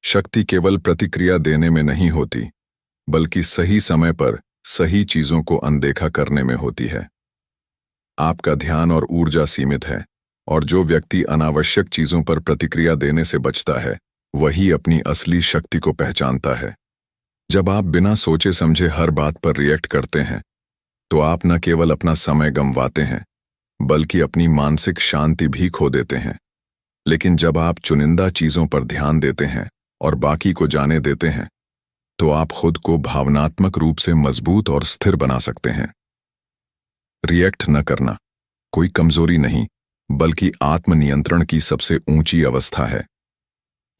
शक्ति केवल प्रतिक्रिया देने में नहीं होती, बल्कि सही समय पर सही चीजों को अनदेखा करने में होती है। आपका ध्यान और ऊर्जा सीमित है, और जो व्यक्ति अनावश्यक चीजों पर प्रतिक्रिया देने से बचता है, वही अपनी असली शक्ति को पहचानता है। जब आप बिना सोचे समझे हर बात पर रिएक्ट करते हैं, तो आप न केवल अपना समय गंवाते हैं, बल्कि अपनी मानसिक शांति भी खो देते हैं। लेकिन जब आप चुनिंदा चीजों पर ध्यान देते हैं और बाकी को जाने देते हैं, तो आप खुद को भावनात्मक रूप से मजबूत और स्थिर बना सकते हैं। रिएक्ट न करना कोई कमजोरी नहीं, बल्कि आत्मनियंत्रण की सबसे ऊंची अवस्था है।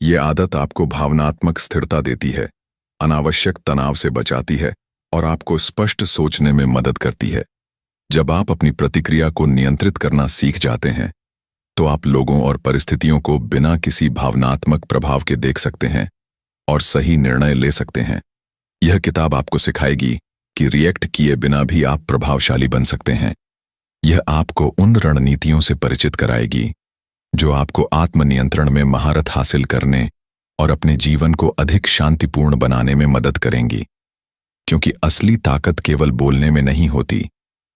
ये आदत आपको भावनात्मक स्थिरता देती है, अनावश्यक तनाव से बचाती है और आपको स्पष्ट सोचने में मदद करती है। जब आप अपनी प्रतिक्रिया को नियंत्रित करना सीख जाते हैं, तो आप लोगों और परिस्थितियों को बिना किसी भावनात्मक प्रभाव के देख सकते हैं और सही निर्णय ले सकते हैं। यह किताब आपको सिखाएगी कि रिएक्ट किए बिना भी आप प्रभावशाली बन सकते हैं। यह आपको उन रणनीतियों से परिचित कराएगी जो आपको आत्मनियंत्रण में महारत हासिल करने और अपने जीवन को अधिक शांतिपूर्ण बनाने में मदद करेंगी। क्योंकि असली ताकत केवल बोलने में नहीं होती,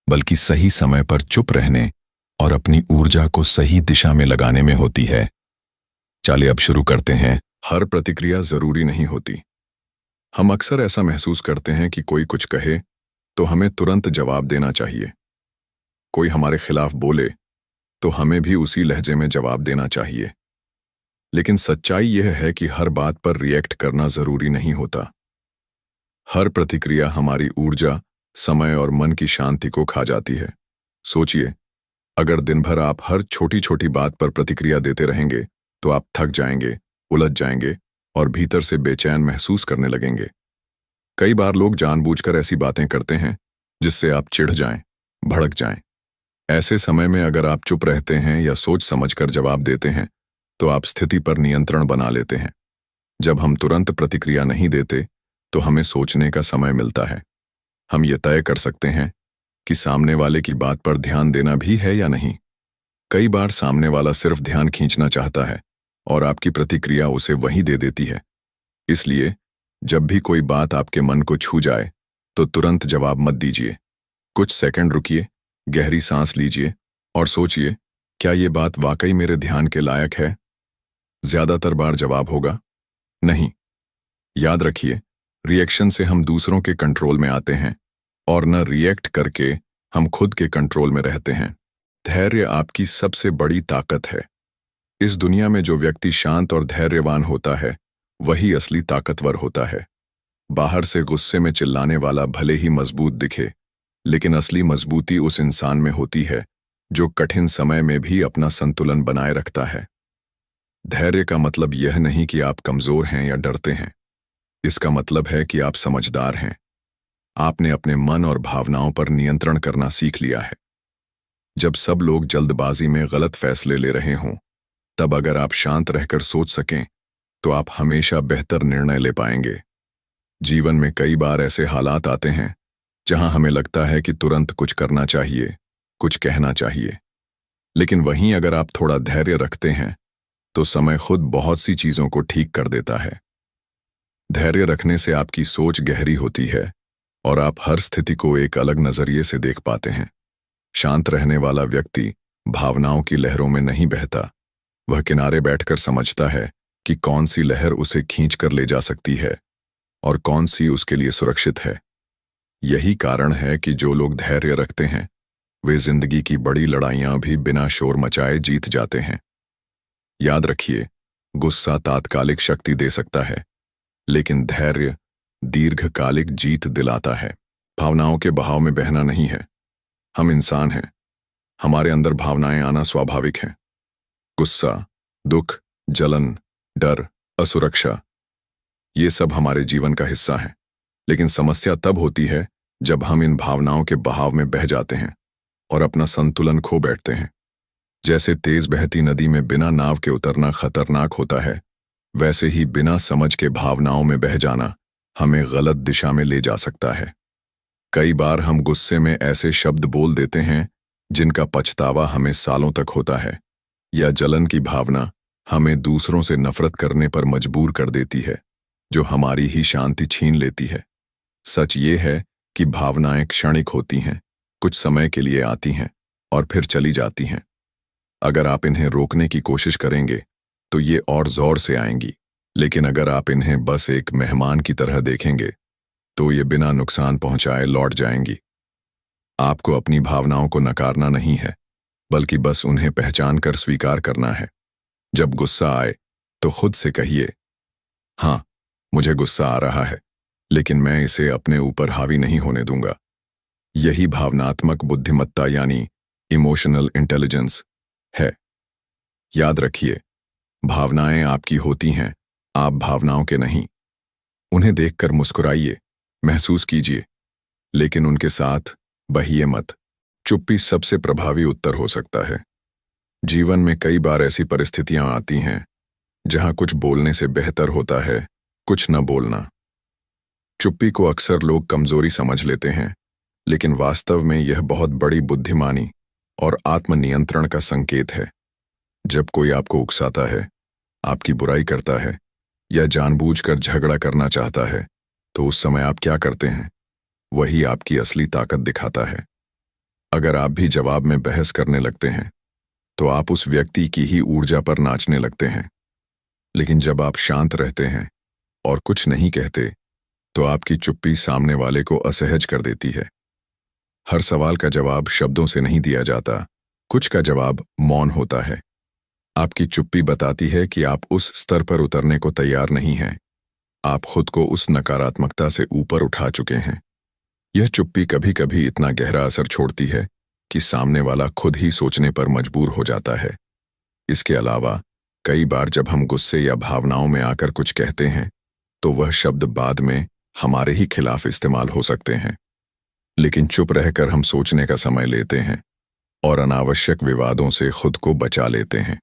बल्कि सही समय पर चुप रहने और अपनी ऊर्जा को सही दिशा में लगाने में होती है। चलिए अब शुरू करते हैं। हर प्रतिक्रिया जरूरी नहीं होती। हम अक्सर ऐसा महसूस करते हैं कि कोई कुछ कहे तो हमें तुरंत जवाब देना चाहिए। कोई हमारे खिलाफ बोले तो हमें भी उसी लहजे में जवाब देना चाहिए। लेकिन सच्चाई यह है कि हर बात पर रिएक्ट करना जरूरी नहीं होता। हर प्रतिक्रिया हमारी ऊर्जा, समय और मन की शांति को खा जाती है। सोचिए, अगर दिन भर आप हर छोटी छोटी बात पर प्रतिक्रिया देते रहेंगे, तो आप थक जाएंगे, उलझ जाएंगे और भीतर से बेचैन महसूस करने लगेंगे। कई बार लोग जानबूझकर ऐसी बातें करते हैं जिससे आप चिढ़ जाएं, भड़क जाएं। ऐसे समय में अगर आप चुप रहते हैं या सोच समझकर जवाब देते हैं, तो आप स्थिति पर नियंत्रण बना लेते हैं। जब हम तुरंत प्रतिक्रिया नहीं देते, तो हमें सोचने का समय मिलता है। हम ये तय कर सकते हैं कि सामने वाले की बात पर ध्यान देना भी है या नहीं। कई बार सामने वाला सिर्फ ध्यान खींचना चाहता है और आपकी प्रतिक्रिया उसे वहीं दे देती है। इसलिए जब भी कोई बात आपके मन को छू जाए, तो तुरंत जवाब मत दीजिए। कुछ सेकंड रुकिए, गहरी सांस लीजिए और सोचिए, क्या ये बात वाकई मेरे ध्यान के लायक है? ज्यादातर बार जवाब होगा नहीं। याद रखिए, रिएक्शन से हम दूसरों के कंट्रोल में आते हैं और न रिएक्ट करके हम खुद के कंट्रोल में रहते हैं। धैर्य आपकी सबसे बड़ी ताकत है। इस दुनिया में जो व्यक्ति शांत और धैर्यवान होता है, वही असली ताकतवर होता है। बाहर से गुस्से में चिल्लाने वाला भले ही मजबूत दिखे, लेकिन असली मजबूती उस इंसान में होती है जो कठिन समय में भी अपना संतुलन बनाए रखता है। धैर्य का मतलब यह नहीं कि आप कमजोर हैं या डरते हैं। इसका मतलब है कि आप समझदार हैं। आपने अपने मन और भावनाओं पर नियंत्रण करना सीख लिया है। जब सब लोग जल्दबाजी में गलत फैसले ले रहे हों, तब अगर आप शांत रहकर सोच सकें, तो आप हमेशा बेहतर निर्णय ले पाएंगे। जीवन में कई बार ऐसे हालात आते हैं जहां हमें लगता है कि तुरंत कुछ करना चाहिए, कुछ कहना चाहिए। लेकिन वहीं अगर आप थोड़ा धैर्य रखते हैं, तो समय खुद बहुत सी चीजों को ठीक कर देता है। धैर्य रखने से आपकी सोच गहरी होती है और आप हर स्थिति को एक अलग नजरिए से देख पाते हैं। शांत रहने वाला व्यक्ति भावनाओं की लहरों में नहीं बहता। वह किनारे बैठकर समझता है कि कौन सी लहर उसे खींच कर ले जा सकती है और कौन सी उसके लिए सुरक्षित है। यही कारण है कि जो लोग धैर्य रखते हैं, वे जिंदगी की बड़ी लड़ाइयां भी बिना शोर मचाए जीत जाते हैं। याद रखिए, गुस्सा तात्कालिक शक्ति दे सकता है, लेकिन धैर्य दीर्घकालिक जीत दिलाता है। भावनाओं के बहाव में बहना नहीं है। हम इंसान हैं, हमारे अंदर भावनाएं आना स्वाभाविक है। गुस्सा, दुख, जलन, डर, असुरक्षा, ये सब हमारे जीवन का हिस्सा है। लेकिन समस्या तब होती है जब हम इन भावनाओं के बहाव में बह जाते हैं और अपना संतुलन खो बैठते हैं। जैसे तेज बहती नदी में बिना नाव के उतरना खतरनाक होता है, वैसे ही बिना समझ के भावनाओं में बह जाना हमें गलत दिशा में ले जा सकता है। कई बार हम गुस्से में ऐसे शब्द बोल देते हैं जिनका पछतावा हमें सालों तक होता है, या जलन की भावना हमें दूसरों से नफरत करने पर मजबूर कर देती है, जो हमारी ही शांति छीन लेती है। सच ये है कि भावनाएं क्षणिक होती हैं, कुछ समय के लिए आती हैं और फिर चली जाती हैं। अगर आप इन्हें रोकने की कोशिश करेंगे तो ये और जोर से आएंगी, लेकिन अगर आप इन्हें बस एक मेहमान की तरह देखेंगे तो ये बिना नुकसान पहुंचाए लौट जाएंगी। आपको अपनी भावनाओं को नकारना नहीं है, बल्कि बस उन्हें पहचान कर स्वीकार करना है। जब गुस्सा आए तो खुद से कहिए, हाँ, मुझे गुस्सा आ रहा है, लेकिन मैं इसे अपने ऊपर हावी नहीं होने दूंगा। यही भावनात्मक बुद्धिमत्ता यानी इमोशनल इंटेलिजेंस है। याद रखिए, भावनाएं आपकी होती हैं, आप भावनाओं के नहीं। उन्हें देखकर मुस्कुराइए, महसूस कीजिए, लेकिन उनके साथ बहिए मत। चुप्पी सबसे प्रभावी उत्तर हो सकता है। जीवन में कई बार ऐसी परिस्थितियां आती हैं जहां कुछ बोलने से बेहतर होता है कुछ न बोलना। चुप्पी को अक्सर लोग कमजोरी समझ लेते हैं, लेकिन वास्तव में यह बहुत बड़ी बुद्धिमानी और आत्मनियंत्रण का संकेत है। जब कोई आपको उकसाता है, आपकी बुराई करता है या जानबूझकर झगड़ा करना चाहता है, तो उस समय आप क्या करते हैं? वही आपकी असली ताकत दिखाता है। अगर आप भी जवाब में बहस करने लगते हैं तो आप उस व्यक्ति की ही ऊर्जा पर नाचने लगते हैं। लेकिन जब आप शांत रहते हैं और कुछ नहीं कहते, तो आपकी चुप्पी सामने वाले को असहज कर देती है। हर सवाल का जवाब शब्दों से नहीं दिया जाता, कुछ का जवाब मौन होता है। आपकी चुप्पी बताती है कि आप उस स्तर पर उतरने को तैयार नहीं हैं। आप खुद को उस नकारात्मकता से ऊपर उठा चुके हैं। यह चुप्पी कभी कभी इतना गहरा असर छोड़ती है कि सामने वाला खुद ही सोचने पर मजबूर हो जाता है। इसके अलावा कई बार जब हम गुस्से या भावनाओं में आकर कुछ कहते हैं, तो वह शब्द बाद में हमारे ही खिलाफ इस्तेमाल हो सकते हैं। लेकिन चुप रहकर हम सोचने का समय लेते हैं और अनावश्यक विवादों से खुद को बचा लेते हैं।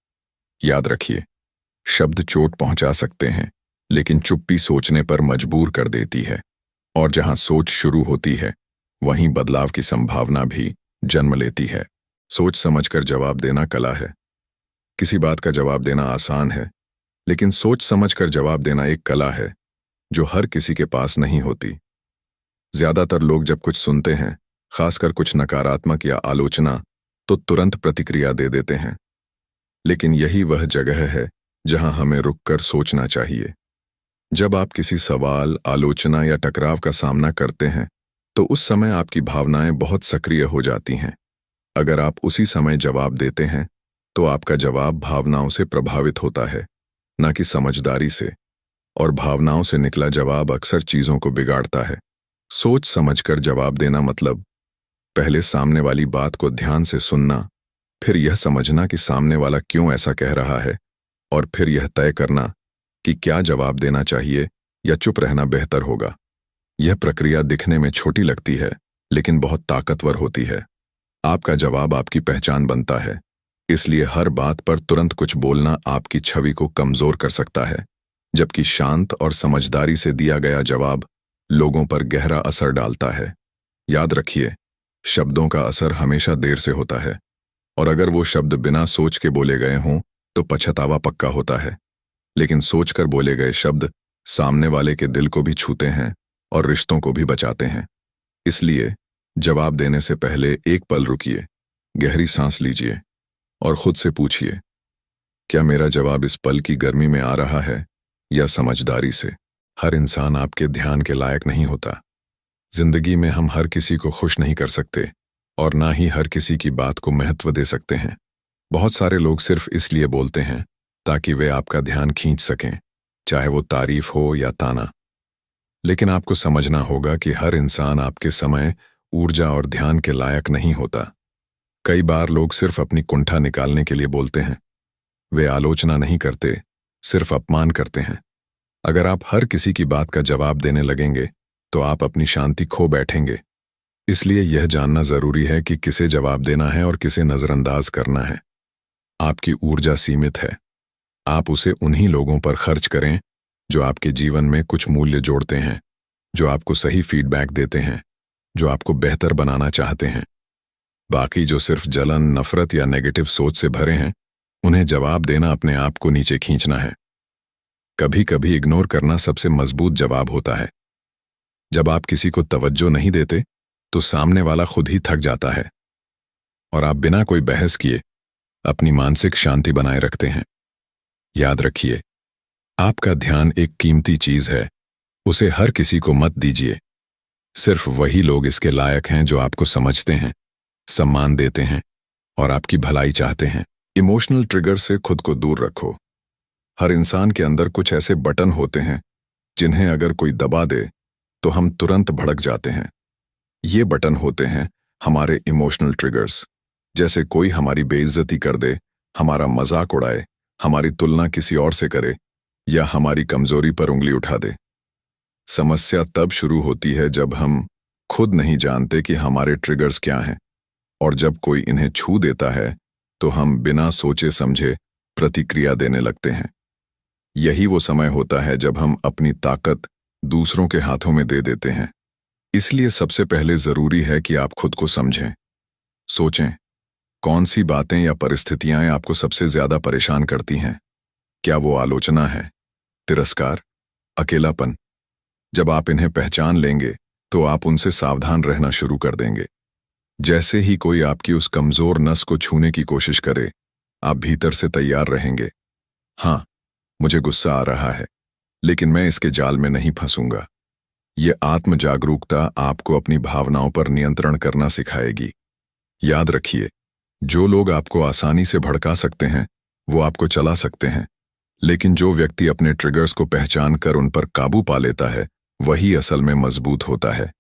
याद रखिए, शब्द चोट पहुंचा सकते हैं, लेकिन चुप्पी सोचने पर मजबूर कर देती है। और जहां सोच शुरू होती है, वहीं बदलाव की संभावना भी जन्म लेती है। सोच समझकर जवाब देना कला है। किसी बात का जवाब देना आसान है, लेकिन सोच समझकर जवाब देना एक कला है जो हर किसी के पास नहीं होती। ज्यादातर लोग जब कुछ सुनते हैं, खासकर कुछ नकारात्मक या आलोचना, तो तुरंत प्रतिक्रिया दे देते हैं। लेकिन यही वह जगह है जहां हमें रुककर सोचना चाहिए। जब आप किसी सवाल, आलोचना या टकराव का सामना करते हैं, तो उस समय आपकी भावनाएं बहुत सक्रिय हो जाती हैं। अगर आप उसी समय जवाब देते हैं, तो आपका जवाब भावनाओं से प्रभावित होता है, न कि समझदारी से। और भावनाओं से निकला जवाब अक्सर चीजों को बिगाड़ता है। सोच समझकर जवाब देना मतलब पहले सामने वाली बात को ध्यान से सुनना, फिर यह समझना कि सामने वाला क्यों ऐसा कह रहा है, और फिर यह तय करना कि क्या जवाब देना चाहिए या चुप रहना बेहतर होगा। यह प्रक्रिया दिखने में छोटी लगती है, लेकिन बहुत ताकतवर होती है। आपका जवाब आपकी पहचान बनता है, इसलिए हर बात पर तुरंत कुछ बोलना आपकी छवि को कमजोर कर सकता है, जबकि शांत और समझदारी से दिया गया जवाब लोगों पर गहरा असर डालता है। याद रखिए, शब्दों का असर हमेशा देर से होता है, और अगर वो शब्द बिना सोच के बोले गए हों तो पछतावा पक्का होता है। लेकिन सोचकर बोले गए शब्द सामने वाले के दिल को भी छूते हैं और रिश्तों को भी बचाते हैं। इसलिए जवाब देने से पहले एक पल रुकिए, गहरी सांस लीजिए और खुद से पूछिए, क्या मेरा जवाब इस पल की गर्मी में आ रहा है या समझदारी से? हर इंसान आपके ध्यान के लायक नहीं होता। जिंदगी में हम हर किसी को खुश नहीं कर सकते और ना ही हर किसी की बात को महत्व दे सकते हैं। बहुत सारे लोग सिर्फ इसलिए बोलते हैं ताकि वे आपका ध्यान खींच सकें, चाहे वो तारीफ हो या ताना। लेकिन आपको समझना होगा कि हर इंसान आपके समय, ऊर्जा और ध्यान के लायक नहीं होता। कई बार लोग सिर्फ अपनी कुंठा निकालने के लिए बोलते हैं। वे आलोचना नहीं करते, सिर्फ अपमान करते हैं। अगर आप हर किसी की बात का जवाब देने लगेंगे तो आप अपनी शांति खो बैठेंगे। इसलिए यह जानना जरूरी है कि किसे जवाब देना है और किसे नजरअंदाज करना है। आपकी ऊर्जा सीमित है। आप उसे उन्हीं लोगों पर खर्च करें जो आपके जीवन में कुछ मूल्य जोड़ते हैं, जो आपको सही फीडबैक देते हैं, जो आपको बेहतर बनाना चाहते हैं। बाकी जो सिर्फ जलन, नफरत या नेगेटिव सोच से भरे हैं, उन्हें जवाब देना अपने आप को नीचे खींचना है। कभी कभी इग्नोर करना सबसे मजबूत जवाब होता है। जब आप किसी को तवज्जो नहीं देते तो सामने वाला खुद ही थक जाता है और आप बिना कोई बहस किए अपनी मानसिक शांति बनाए रखते हैं। याद रखिए, आपका ध्यान एक कीमती चीज है, उसे हर किसी को मत दीजिए। सिर्फ वही लोग इसके लायक हैं जो आपको समझते हैं, सम्मान देते हैं और आपकी भलाई चाहते हैं। इमोशनल ट्रिगर से खुद को दूर रखो। हर इंसान के अंदर कुछ ऐसे बटन होते हैं जिन्हें अगर कोई दबा दे तो हम तुरंत भड़क जाते हैं। ये बटन होते हैं हमारे इमोशनल ट्रिगर्स। जैसे कोई हमारी बेइज्जती कर दे, हमारा मजाक उड़ाए, हमारी तुलना किसी और से करे या हमारी कमजोरी पर उंगली उठा दे। समस्या तब शुरू होती है जब हम खुद नहीं जानते कि हमारे ट्रिगर्स क्या हैं, और जब कोई इन्हें छू देता है तो हम बिना सोचे समझे प्रतिक्रिया देने लगते हैं। यही वो समय होता है जब हम अपनी ताकत दूसरों के हाथों में दे देते हैं। इसलिए सबसे पहले जरूरी है कि आप खुद को समझें। सोचें, कौन सी बातें या परिस्थितियां आपको सबसे ज्यादा परेशान करती हैं? क्या वो आलोचना है, तिरस्कार, अकेलापन? जब आप इन्हें पहचान लेंगे तो आप उनसे सावधान रहना शुरू कर देंगे। जैसे ही कोई आपकी उस कमजोर नस को छूने की कोशिश करे, आप भीतर से तैयार रहेंगे। हाँ, मुझे गुस्सा आ रहा है, लेकिन मैं इसके जाल में नहीं फंसूंगा। ये आत्म जागरूकता आपको अपनी भावनाओं पर नियंत्रण करना सिखाएगी। याद रखिए, जो लोग आपको आसानी से भड़का सकते हैं वो आपको चला सकते हैं, लेकिन जो व्यक्ति अपने ट्रिगर्स को पहचान कर उन पर काबू पा लेता है वही असल में मजबूत होता है।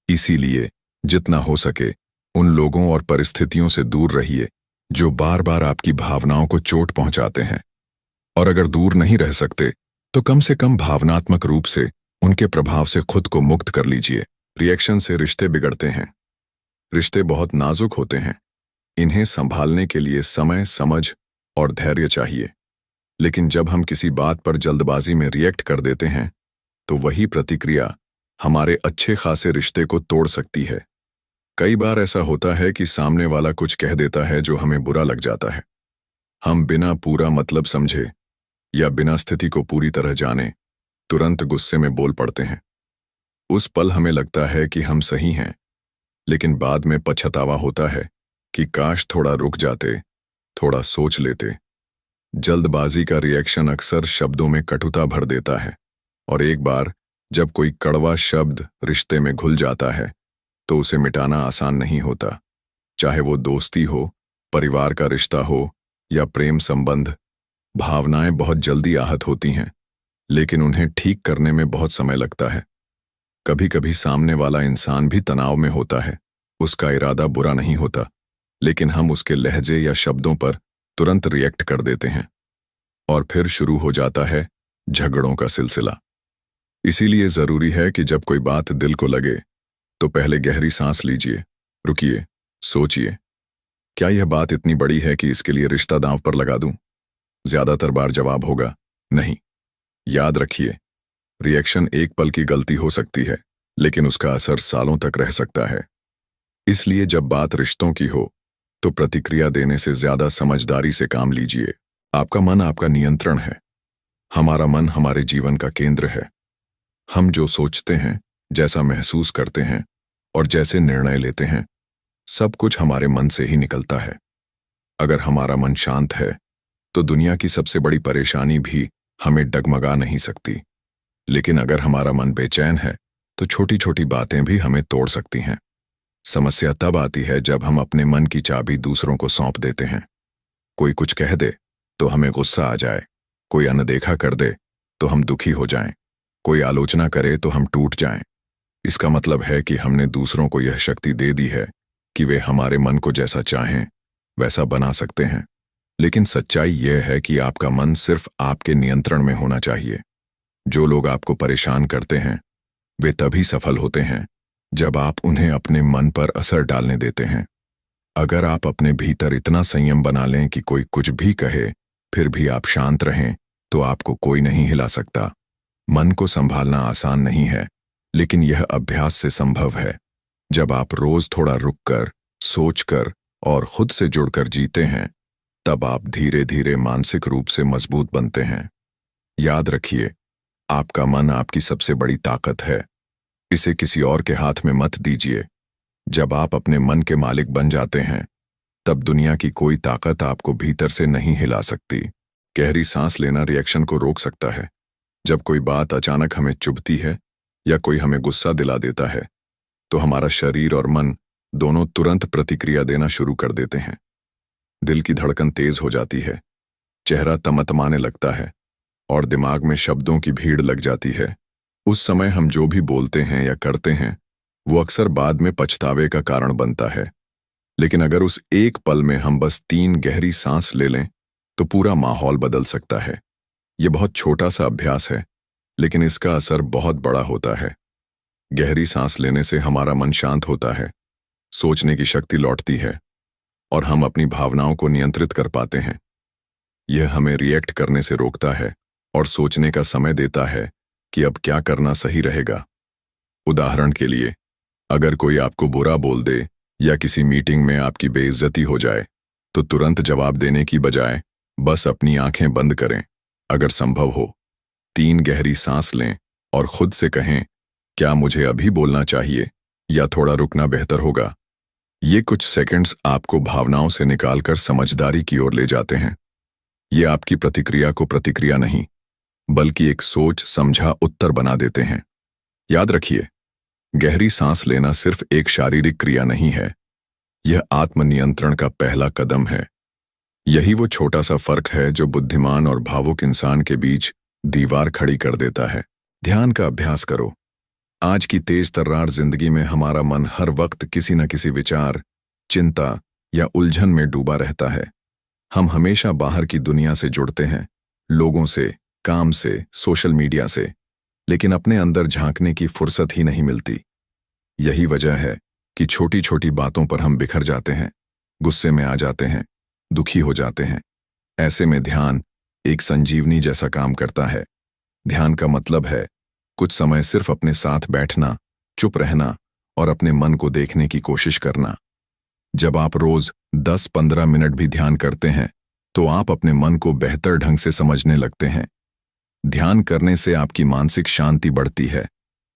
इसीलिए जितना हो सके उन लोगों और परिस्थितियों से दूर रहिए जो बार बार आपकी भावनाओं को चोट पहुंचाते हैं। और अगर दूर नहीं रह सकते तो कम से कम भावनात्मक रूप से उनके प्रभाव से खुद को मुक्त कर लीजिए। रिएक्शन से रिश्ते बिगड़ते हैं। रिश्ते बहुत नाजुक होते हैं, इन्हें संभालने के लिए समय, समझ और धैर्य चाहिए। लेकिन जब हम किसी बात पर जल्दबाजी में रिएक्ट कर देते हैं तो वही प्रतिक्रिया हमारे अच्छे खासे रिश्ते को तोड़ सकती है। कई बार ऐसा होता है कि सामने वाला कुछ कह देता है जो हमें बुरा लग जाता है। हम बिना पूरा मतलब समझे या बिना स्थिति को पूरी तरह जाने तुरंत गुस्से में बोल पड़ते हैं। उस पल हमें लगता है कि हम सही हैं, लेकिन बाद में पछतावा होता है कि काश थोड़ा रुक जाते, थोड़ा सोच लेते। जल्दबाजी का रिएक्शन अक्सर शब्दों में कटुता भर देता है, और एक बार जब कोई कड़वा शब्द रिश्ते में घुल जाता है तो उसे मिटाना आसान नहीं होता। चाहे वो दोस्ती हो, परिवार का रिश्ता हो या प्रेम संबंध, भावनाएं बहुत जल्दी आहत होती हैं, लेकिन उन्हें ठीक करने में बहुत समय लगता है। कभी कभी सामने वाला इंसान भी तनाव में होता है, उसका इरादा बुरा नहीं होता, लेकिन हम उसके लहजे या शब्दों पर तुरंत रिएक्ट कर देते हैं और फिर शुरू हो जाता है झगड़ों का सिलसिला। इसीलिए जरूरी है कि जब कोई बात दिल को लगे तो पहले गहरी सांस लीजिए, रुकिए, सोचिए, क्या यह बात इतनी बड़ी है कि इसके लिए रिश्ता दांव पर लगा दूं? ज्यादातर बार जवाब होगा नहीं। याद रखिए, रिएक्शन एक पल की गलती हो सकती है, लेकिन उसका असर सालों तक रह सकता है। इसलिए जब बात रिश्तों की हो तो प्रतिक्रिया देने से ज्यादा समझदारी से काम लीजिए। आपका मन आपका नियंत्रण है। हमारा मन हमारे जीवन का केंद्र है। हम जो सोचते हैं, जैसा महसूस करते हैं और जैसे निर्णय लेते हैं, सब कुछ हमारे मन से ही निकलता है। अगर हमारा मन शांत है तो दुनिया की सबसे बड़ी परेशानी भी हमें डगमगा नहीं सकती। लेकिन अगर हमारा मन बेचैन है तो छोटी छोटी बातें भी हमें तोड़ सकती हैं। समस्या तब आती है जब हम अपने मन की चाबी दूसरों को सौंप देते हैं। कोई कुछ कह दे तो हमें गुस्सा आ जाए, कोई अनदेखा कर दे तो हम दुखी हो जाएं, कोई आलोचना करे तो हम टूट जाएं। इसका मतलब है कि हमने दूसरों को यह शक्ति दे दी है कि वे हमारे मन को जैसा चाहें वैसा बना सकते हैं। लेकिन सच्चाई यह है कि आपका मन सिर्फ आपके नियंत्रण में होना चाहिए। जो लोग आपको परेशान करते हैं वे तभी सफल होते हैं जब आप उन्हें अपने मन पर असर डालने देते हैं। अगर आप अपने भीतर इतना संयम बना लें कि कोई कुछ भी कहे फिर भी आप शांत रहें, तो आपको कोई नहीं हिला सकता। मन को संभालना आसान नहीं है, लेकिन यह अभ्यास से संभव है। जब आप रोज थोड़ा रुककर, सोचकर और खुद से जुड़कर जीते हैं तब आप धीरे धीरे मानसिक रूप से मजबूत बनते हैं। याद रखिए, आपका मन आपकी सबसे बड़ी ताकत है। इसे किसी और के हाथ में मत दीजिए। जब आप अपने मन के मालिक बन जाते हैं, तब दुनिया की कोई ताकत आपको भीतर से नहीं हिला सकती। गहरी सांस लेना रिएक्शन को रोक सकता है। जब कोई बात अचानक हमें चुभती है या कोई हमें गुस्सा दिला देता है, तो हमारा शरीर और मन दोनों तुरंत प्रतिक्रिया देना शुरू कर देते हैं। दिल की धड़कन तेज हो जाती है, चेहरा तमतमाने लगता है और दिमाग में शब्दों की भीड़ लग जाती है। उस समय हम जो भी बोलते हैं या करते हैं, वो अक्सर बाद में पछतावे का कारण बनता है। लेकिन अगर उस एक पल में हम बस 3 गहरी सांस ले लें, तो पूरा माहौल बदल सकता है। ये बहुत छोटा सा अभ्यास है, लेकिन इसका असर बहुत बड़ा होता है। गहरी सांस लेने से हमारा मन शांत होता है, सोचने की शक्ति लौटती है और हम अपनी भावनाओं को नियंत्रित कर पाते हैं। यह हमें रिएक्ट करने से रोकता है और सोचने का समय देता है कि अब क्या करना सही रहेगा। उदाहरण के लिए, अगर कोई आपको बुरा बोल दे या किसी मीटिंग में आपकी बेइज्जती हो जाए, तो तुरंत जवाब देने की बजाय बस अपनी आंखें बंद करें। अगर संभव हो, 3 गहरी सांस लें और खुद से कहें, क्या मुझे अभी बोलना चाहिए या थोड़ा रुकना बेहतर होगा। ये कुछ सेकंड्स आपको भावनाओं से निकालकर समझदारी की ओर ले जाते हैं। ये आपकी प्रतिक्रिया को प्रतिक्रिया नहीं, बल्कि एक सोच समझा उत्तर बना देते हैं। याद रखिए, गहरी सांस लेना सिर्फ एक शारीरिक क्रिया नहीं है, यह आत्मनियंत्रण का पहला कदम है। यही वो छोटा सा फर्क है जो बुद्धिमान और भावुक इंसान के बीच दीवार खड़ी कर देता है। ध्यान का अभ्यास करो। आज की तेज तर्रार जिंदगी में हमारा मन हर वक्त किसी न किसी विचार, चिंता या उलझन में डूबा रहता है। हम हमेशा बाहर की दुनिया से जुड़ते हैं, लोगों से, काम से, सोशल मीडिया से, लेकिन अपने अंदर झांकने की फुर्सत ही नहीं मिलती। यही वजह है कि छोटी छोटी बातों पर हम बिखर जाते हैं, गुस्से में आ जाते हैं, दुखी हो जाते हैं। ऐसे में ध्यान एक संजीवनी जैसा काम करता है। ध्यान का मतलब है कुछ समय सिर्फ अपने साथ बैठना, चुप रहना और अपने मन को देखने की कोशिश करना। जब आप रोज 10-15 मिनट भी ध्यान करते हैं, तो आप अपने मन को बेहतर ढंग से समझने लगते हैं। ध्यान करने से आपकी मानसिक शांति बढ़ती है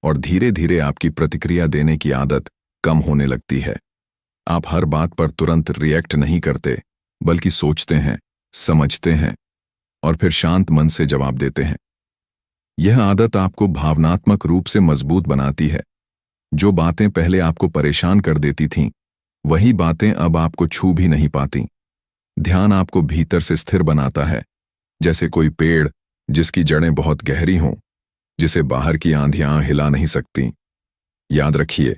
और धीरे धीरे आपकी प्रतिक्रिया देने की आदत कम होने लगती है। आप हर बात पर तुरंत रिएक्ट नहीं करते, बल्कि सोचते हैं, समझते हैं और फिर शांत मन से जवाब देते हैं। यह आदत आपको भावनात्मक रूप से मजबूत बनाती है। जो बातें पहले आपको परेशान कर देती थीं, वही बातें अब आपको छू भी नहीं पाती। ध्यान आपको भीतर से स्थिर बनाता है, जैसे कोई पेड़ जिसकी जड़ें बहुत गहरी हों, जिसे बाहर की आंधियां हिला नहीं सकती। याद रखिए,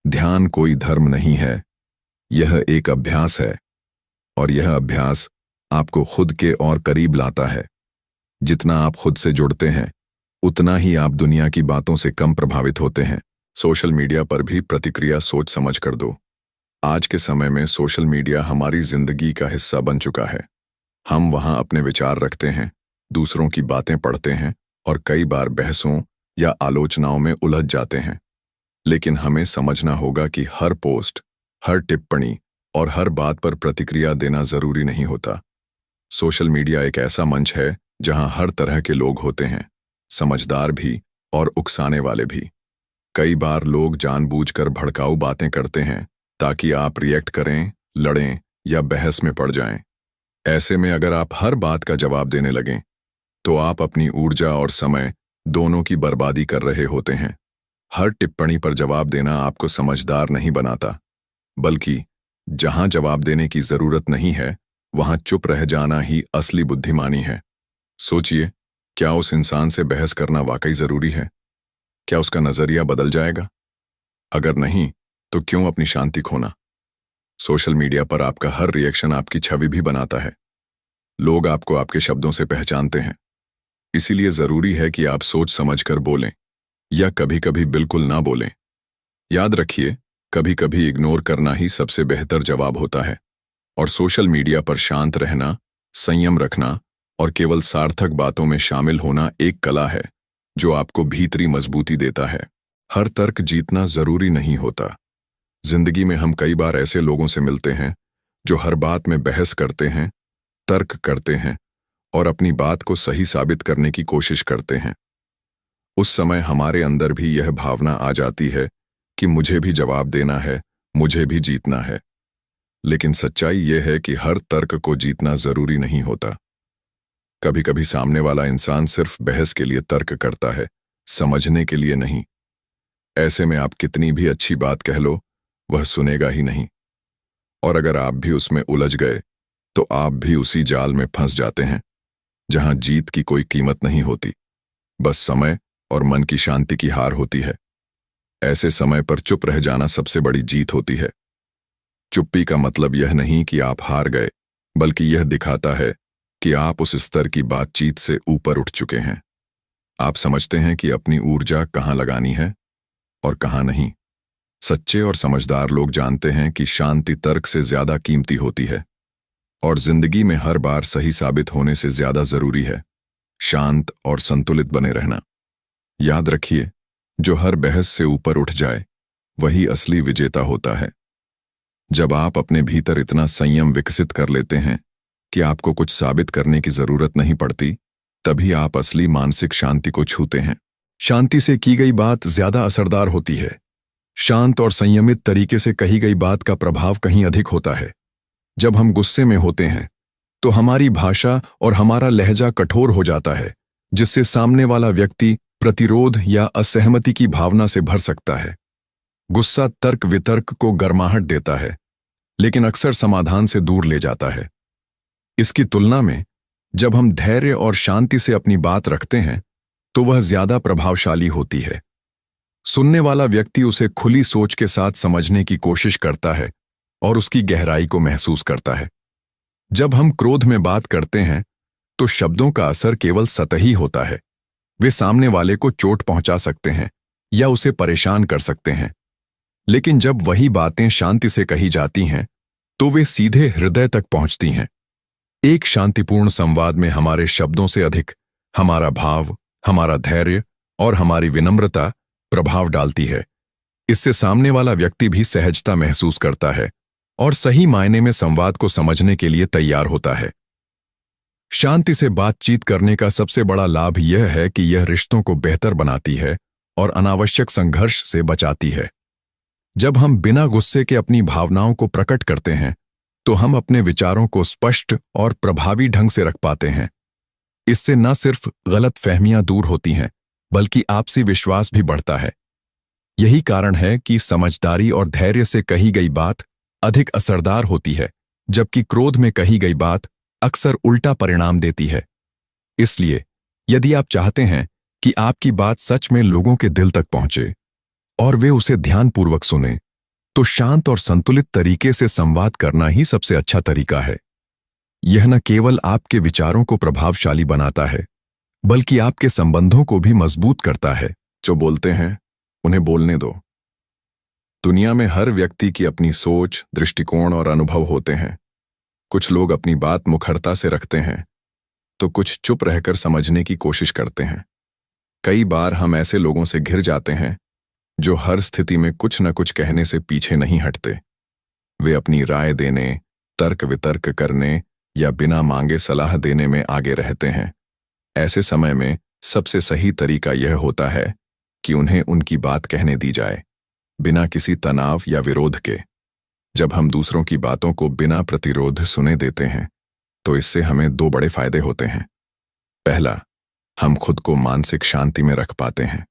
ध्यान कोई धर्म नहीं है, यह एक अभ्यास है और यह अभ्यास आपको खुद के और करीब लाता है। जितना आप खुद से जुड़ते हैं, उतना ही आप दुनिया की बातों से कम प्रभावित होते हैं। सोशल मीडिया पर भी प्रतिक्रिया सोच समझ कर दो। आज के समय में सोशल मीडिया हमारी जिंदगी का हिस्सा बन चुका है। हम वहां अपने विचार रखते हैं, दूसरों की बातें पढ़ते हैं और कई बार बहसों या आलोचनाओं में उलझ जाते हैं। लेकिन हमें समझना होगा कि हर पोस्ट, हर टिप्पणी और हर बात पर प्रतिक्रिया देना जरूरी नहीं होता। सोशल मीडिया एक ऐसा मंच है जहां हर तरह के लोग होते हैं, समझदार भी और उकसाने वाले भी। कई बार लोग जानबूझकर भड़काऊ बातें करते हैं ताकि आप रिएक्ट करें, लड़ें या बहस में पड़ जाएं। ऐसे में अगर आप हर बात का जवाब देने लगें, तो आप अपनी ऊर्जा और समय दोनों की बर्बादी कर रहे होते हैं। हर टिप्पणी पर जवाब देना आपको समझदार नहीं बनाता, बल्कि जहां जवाब देने की जरूरत नहीं है, वहां चुप रह जाना ही असली बुद्धिमानी है। सोचिए, क्या उस इंसान से बहस करना वाकई जरूरी है? क्या उसका नजरिया बदल जाएगा? अगर नहीं, तो क्यों अपनी शांति खोना? सोशल मीडिया पर आपका हर रिएक्शन आपकी छवि भी बनाता है। लोग आपको आपके शब्दों से पहचानते हैं। इसीलिए जरूरी है कि आप सोच समझकर बोलें या कभी कभी बिल्कुल ना बोलें। याद रखिए, कभी कभी इग्नोर करना ही सबसे बेहतर जवाब होता है। और सोशल मीडिया पर शांत रहना, संयम रखना और केवल सार्थक बातों में शामिल होना एक कला है जो आपको भीतरी मजबूती देता है। हर तर्क जीतना जरूरी नहीं होता। जिंदगी में हम कई बार ऐसे लोगों से मिलते हैं जो हर बात में बहस करते हैं तर्क करते हैं और अपनी बात को सही साबित करने की कोशिश करते हैं, उस समय हमारे अंदर भी यह भावना आ जाती है कि मुझे भी जवाब देना है, मुझे भी जीतना है। लेकिन सच्चाई यह है कि हर तर्क को जीतना जरूरी नहीं होता। कभी कभी सामने वाला इंसान सिर्फ बहस के लिए तर्क करता है, समझने के लिए नहीं। ऐसे में आप कितनी भी अच्छी बात कह लो, वह सुनेगा ही नहीं। और अगर आप भी उसमें उलझ गए तो आप भी उसी जाल में फंस जाते हैं जहां जीत की कोई कीमत नहीं होती, बस समय और मन की शांति की हार होती है। ऐसे समय पर चुप रह जाना सबसे बड़ी जीत होती है। चुप्पी का मतलब यह नहीं कि आप हार गए, बल्कि यह दिखाता है कि आप उस स्तर की बातचीत से ऊपर उठ चुके हैं। आप समझते हैं कि अपनी ऊर्जा कहाँ लगानी है और कहाँ नहीं। सच्चे और समझदार लोग जानते हैं कि शांति तर्क से ज्यादा कीमती होती है और जिंदगी में हर बार सही साबित होने से ज्यादा जरूरी है शांत और संतुलित बने रहना। याद रखिए, जो हर बहस से ऊपर उठ जाए वही असली विजेता होता है। जब आप अपने भीतर इतना संयम विकसित कर लेते हैं कि आपको कुछ साबित करने की जरूरत नहीं पड़ती, तभी आप असली मानसिक शांति को छूते हैं। शांति से की गई बात ज्यादा असरदार होती है। शांत और संयमित तरीके से कही गई बात का प्रभाव कहीं अधिक होता है। जब हम गुस्से में होते हैं तो हमारी भाषा और हमारा लहजा कठोर हो जाता है, जिससे सामने वाला व्यक्ति प्रतिरोध या असहमति की भावना से भर सकता है। गुस्सा तर्क वितर्क को गर्माहट देता है, लेकिन अक्सर समाधान से दूर ले जाता है। इसकी तुलना में जब हम धैर्य और शांति से अपनी बात रखते हैं तो वह ज्यादा प्रभावशाली होती है। सुनने वाला व्यक्ति उसे खुली सोच के साथ समझने की कोशिश करता है और उसकी गहराई को महसूस करता है। जब हम क्रोध में बात करते हैं तो शब्दों का असर केवल सतही होता है। वे सामने वाले को चोट पहुंचा सकते हैं या उसे परेशान कर सकते हैं, लेकिन जब वही बातें शांति से कही जाती हैं तो वे सीधे हृदय तक पहुंचती हैं। एक शांतिपूर्ण संवाद में हमारे शब्दों से अधिक हमारा भाव, हमारा धैर्य और हमारी विनम्रता प्रभाव डालती है। इससे सामने वाला व्यक्ति भी सहजता महसूस करता है और सही मायने में संवाद को समझने के लिए तैयार होता है। शांति से बातचीत करने का सबसे बड़ा लाभ यह है कि यह रिश्तों को बेहतर बनाती है और अनावश्यक संघर्ष से बचाती है। जब हम बिना गुस्से के अपनी भावनाओं को प्रकट करते हैं तो हम अपने विचारों को स्पष्ट और प्रभावी ढंग से रख पाते हैं। इससे न सिर्फ गलत फहमियां दूर होती हैं, बल्कि आपसी विश्वास भी बढ़ता है। यही कारण है कि समझदारी और धैर्य से कही गई बात अधिक असरदार होती है, जबकि क्रोध में कही गई बात अक्सर उल्टा परिणाम देती है। इसलिए यदि आप चाहते हैं कि आपकी बात सच में लोगों के दिल तक पहुंचे और वे उसे ध्यानपूर्वक सुने, तो शांत और संतुलित तरीके से संवाद करना ही सबसे अच्छा तरीका है। यह न केवल आपके विचारों को प्रभावशाली बनाता है, बल्कि आपके संबंधों को भी मजबूत करता है। जो बोलते हैं उन्हें बोलने दो। दुनिया में हर व्यक्ति की अपनी सोच, दृष्टिकोण और अनुभव होते हैं। कुछ लोग अपनी बात मुखरता से रखते हैं तो कुछ चुप रहकर समझने की कोशिश करते हैं। कई बार हम ऐसे लोगों से घिर जाते हैं जो हर स्थिति में कुछ न कुछ कहने से पीछे नहीं हटते। वे अपनी राय देने, तर्क वितर्क करने या बिना मांगे सलाह देने में आगे रहते हैं। ऐसे समय में सबसे सही तरीका यह होता है कि उन्हें उनकी बात कहने दी जाए, बिना किसी तनाव या विरोध के। जब हम दूसरों की बातों को बिना प्रतिरोध सुने देते हैं तो इससे हमें दो बड़े फायदे होते हैं। पहला, हम खुद को मानसिक शांति में रख पाते हैं,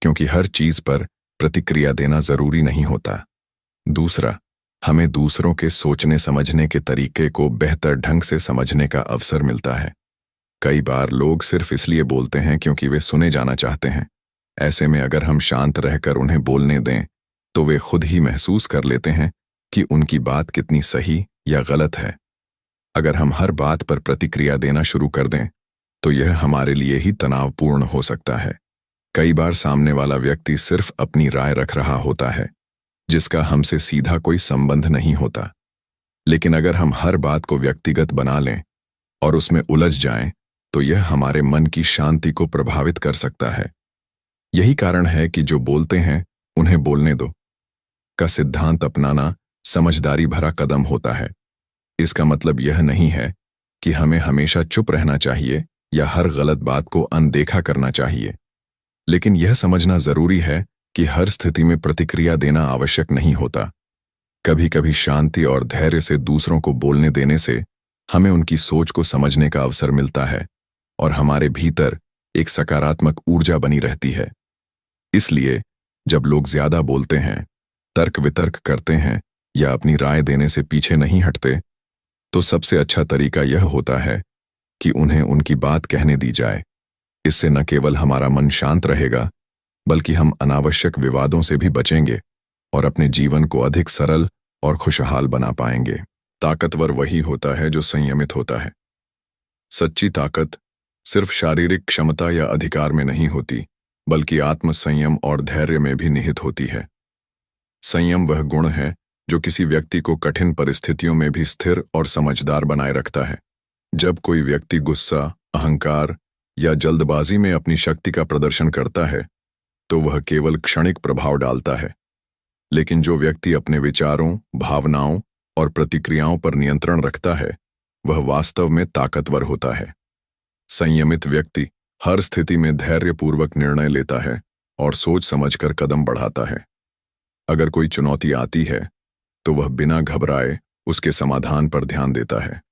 क्योंकि हर चीज पर प्रतिक्रिया देना जरूरी नहीं होता। दूसरा, हमें दूसरों के सोचने समझने के तरीके को बेहतर ढंग से समझने का अवसर मिलता है। कई बार लोग सिर्फ इसलिए बोलते हैं क्योंकि वे सुने जाना चाहते हैं। ऐसे में अगर हम शांत रहकर उन्हें बोलने दें तो वे खुद ही महसूस कर लेते हैं कि उनकी बात कितनी सही या गलत है। अगर हम हर बात पर प्रतिक्रिया देना शुरू कर दें तो यह हमारे लिए ही तनावपूर्ण हो सकता है। कई बार सामने वाला व्यक्ति सिर्फ अपनी राय रख रहा होता है, जिसका हमसे सीधा कोई संबंध नहीं होता। लेकिन अगर हम हर बात को व्यक्तिगत बना लें और उसमें उलझ जाएं, तो यह हमारे मन की शांति को प्रभावित कर सकता है। यही कारण है कि जो बोलते हैं उन्हें बोलने दो का सिद्धांत अपनाना समझदारी भरा कदम होता है। इसका मतलब यह नहीं है कि हमें हमेशा चुप रहना चाहिए या हर गलत बात को अनदेखा करना चाहिए। लेकिन यह समझना जरूरी है कि हर स्थिति में प्रतिक्रिया देना आवश्यक नहीं होता। कभी कभी शांति और धैर्य से दूसरों को बोलने देने से हमें उनकी सोच को समझने का अवसर मिलता है और हमारे भीतर एक सकारात्मक ऊर्जा बनी रहती है। इसलिए जब लोग ज्यादा बोलते हैं, तर्क वितर्क करते हैं या अपनी राय देने से पीछे नहीं हटते, तो सबसे अच्छा तरीका यह होता है कि उन्हें उनकी बात कहने दी जाए। इससे न केवल हमारा मन शांत रहेगा, बल्कि हम अनावश्यक विवादों से भी बचेंगे और अपने जीवन को अधिक सरल और खुशहाल बना पाएंगे। ताकतवर वही होता है जो संयमित होता है। सच्ची ताकत सिर्फ शारीरिक क्षमता या अधिकार में नहीं होती, बल्कि आत्मसंयम और धैर्य में भी निहित होती है। संयम वह गुण है जो किसी व्यक्ति को कठिन परिस्थितियों में भी स्थिर और समझदार बनाए रखता है। जब कोई व्यक्ति गुस्सा, अहंकार या जल्दबाजी में अपनी शक्ति का प्रदर्शन करता है, तो वह केवल क्षणिक प्रभाव डालता है। लेकिन जो व्यक्ति अपने विचारों, भावनाओं और प्रतिक्रियाओं पर नियंत्रण रखता है, वह वास्तव में ताकतवर होता है। संयमित व्यक्ति हर स्थिति में धैर्यपूर्वक निर्णय लेता है और सोच समझकर कदम बढ़ाता है। अगर कोई चुनौती आती है, तो वह बिना घबराए उसके समाधान पर ध्यान देता है।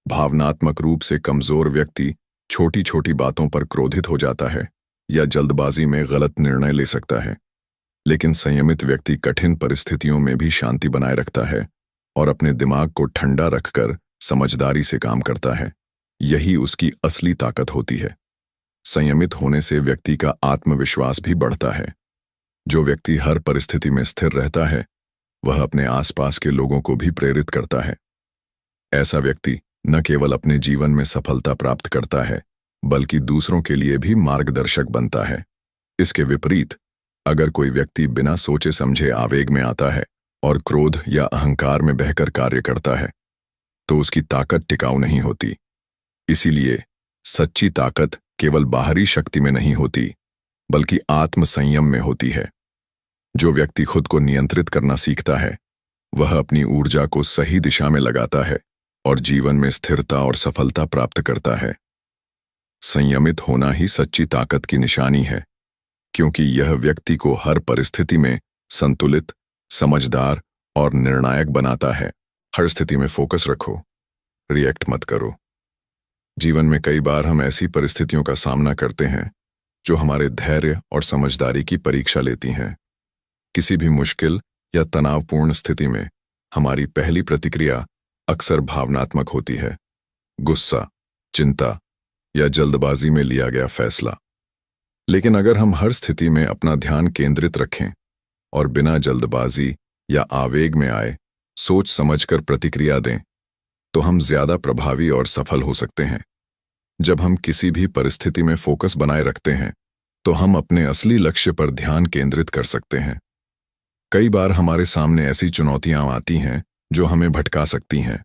भावनात्मक रूप से कमजोर व्यक्ति छोटी छोटी बातों पर क्रोधित हो जाता है या जल्दबाजी में गलत निर्णय ले सकता है। लेकिन संयमित व्यक्ति कठिन परिस्थितियों में भी शांति बनाए रखता है और अपने दिमाग को ठंडा रखकर समझदारी से काम करता है। यही उसकी असली ताकत होती है। संयमित होने से व्यक्ति का आत्मविश्वास भी बढ़ता है। जो व्यक्ति हर परिस्थिति में स्थिर रहता है, वह अपने आसपास के लोगों को भी प्रेरित करता है। ऐसा व्यक्ति न केवल अपने जीवन में सफलता प्राप्त करता है, बल्कि दूसरों के लिए भी मार्गदर्शक बनता है। इसके विपरीत, अगर कोई व्यक्ति बिना सोचे समझे आवेग में आता है और क्रोध या अहंकार में बहकर कार्य करता है, तो उसकी ताकत टिकाऊ नहीं होती। इसीलिए सच्ची ताकत केवल बाहरी शक्ति में नहीं होती, बल्कि आत्मसंयम में होती है। जो व्यक्ति खुद को नियंत्रित करना सीखता है, वह अपनी ऊर्जा को सही दिशा में लगाता है और जीवन में स्थिरता और सफलता प्राप्त करता है। संयमित होना ही सच्ची ताकत की निशानी है, क्योंकि यह व्यक्ति को हर परिस्थिति में संतुलित, समझदार और निर्णायक बनाता है। हर स्थिति में फोकस रखो, रिएक्ट मत करो। जीवन में कई बार हम ऐसी परिस्थितियों का सामना करते हैं जो हमारे धैर्य और समझदारी की परीक्षा लेती हैं। किसी भी मुश्किल या तनावपूर्ण स्थिति में हमारी पहली प्रतिक्रिया अक्सर भावनात्मक होती है। गुस्सा, चिंता या जल्दबाजी में लिया गया फैसला। लेकिन अगर हम हर स्थिति में अपना ध्यान केंद्रित रखें और बिना जल्दबाजी या आवेग में आए सोच समझकर प्रतिक्रिया दें, तो हम ज्यादा प्रभावी और सफल हो सकते हैं। जब हम किसी भी परिस्थिति में फोकस बनाए रखते हैं, तो हम अपने असली लक्ष्य पर ध्यान केंद्रित कर सकते हैं। कई बार हमारे सामने ऐसी चुनौतियां आती हैं जो हमें भटका सकती हैं।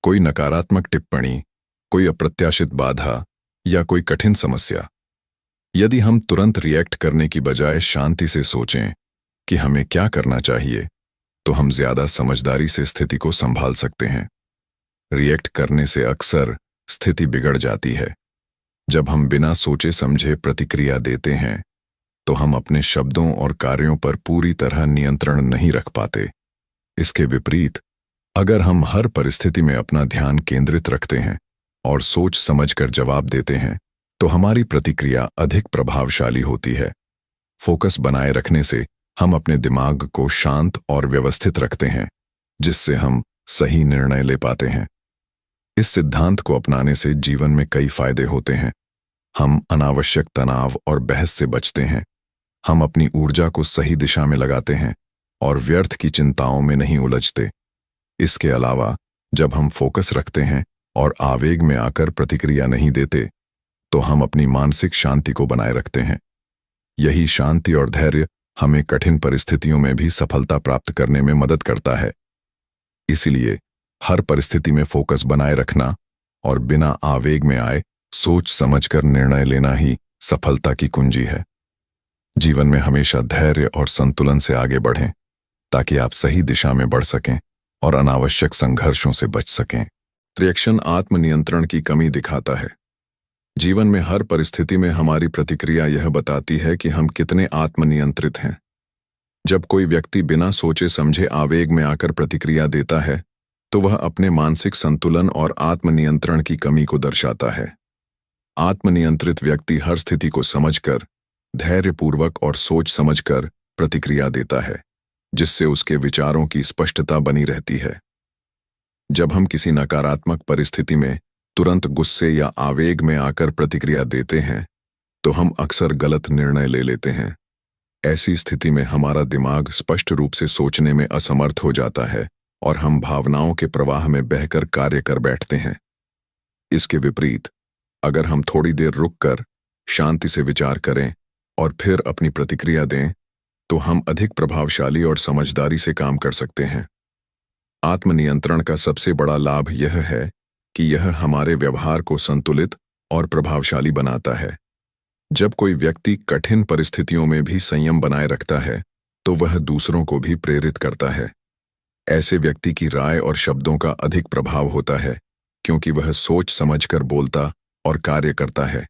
कोई नकारात्मक टिप्पणी, कोई अप्रत्याशित बाधा या कोई कठिन समस्या। यदि हम तुरंत रिएक्ट करने की बजाय शांति से सोचें कि हमें क्या करना चाहिए, तो हम ज्यादा समझदारी से स्थिति को संभाल सकते हैं। रिएक्ट करने से अक्सर स्थिति बिगड़ जाती है। जब हम बिना सोचे समझे प्रतिक्रिया देते हैं, तो हम अपने शब्दों और कार्यों पर पूरी तरह नियंत्रण नहीं रख पाते। इसके विपरीत, अगर हम हर परिस्थिति में अपना ध्यान केंद्रित रखते हैं और सोच समझकर जवाब देते हैं, तो हमारी प्रतिक्रिया अधिक प्रभावशाली होती है। फोकस बनाए रखने से हम अपने दिमाग को शांत और व्यवस्थित रखते हैं, जिससे हम सही निर्णय ले पाते हैं। इस सिद्धांत को अपनाने से जीवन में कई फायदे होते हैं। हम अनावश्यक तनाव और बहस से बचते हैं। हम अपनी ऊर्जा को सही दिशा में लगाते हैं और व्यर्थ की चिंताओं में नहीं उलझते। इसके अलावा, जब हम फोकस रखते हैं और आवेग में आकर प्रतिक्रिया नहीं देते, तो हम अपनी मानसिक शांति को बनाए रखते हैं। यही शांति और धैर्य हमें कठिन परिस्थितियों में भी सफलता प्राप्त करने में मदद करता है। इसलिए हर परिस्थिति में फोकस बनाए रखना और बिना आवेग में आए सोच समझकर निर्णय लेना ही सफलता की कुंजी है। जीवन में हमेशा धैर्य और संतुलन से आगे बढ़ें, ताकि आप सही दिशा में बढ़ सकें और अनावश्यक संघर्षों से बच सकें। रिएक्शन आत्मनियंत्रण की कमी दिखाता है। जीवन में हर परिस्थिति में हमारी प्रतिक्रिया यह बताती है कि हम कितने आत्मनियंत्रित हैं। जब कोई व्यक्ति बिना सोचे समझे आवेग में आकर प्रतिक्रिया देता है, तो वह अपने मानसिक संतुलन और आत्मनियंत्रण की कमी को दर्शाता है। आत्मनियंत्रित व्यक्ति हर स्थिति को समझकर, धैर्यपूर्वक और सोच समझकर प्रतिक्रिया देता है, जिससे उसके विचारों की स्पष्टता बनी रहती है। जब हम किसी नकारात्मक परिस्थिति में तुरंत गुस्से या आवेग में आकर प्रतिक्रिया देते हैं, तो हम अक्सर गलत निर्णय ले लेते हैं। ऐसी स्थिति में हमारा दिमाग स्पष्ट रूप से सोचने में असमर्थ हो जाता है और हम भावनाओं के प्रवाह में बहकर कार्य कर बैठते हैं। इसके विपरीत, अगर हम थोड़ी देर रुककर शांति से विचार करें और फिर अपनी प्रतिक्रिया दें, तो हम अधिक प्रभावशाली और समझदारी से काम कर सकते हैं। आत्मनियंत्रण का सबसे बड़ा लाभ यह है कि यह हमारे व्यवहार को संतुलित और प्रभावशाली बनाता है। जब कोई व्यक्ति कठिन परिस्थितियों में भी संयम बनाए रखता है, तो वह दूसरों को भी प्रेरित करता है। ऐसे व्यक्ति की राय और शब्दों का अधिक प्रभाव होता है, क्योंकि वह सोच समझकर बोलता और कार्य करता है।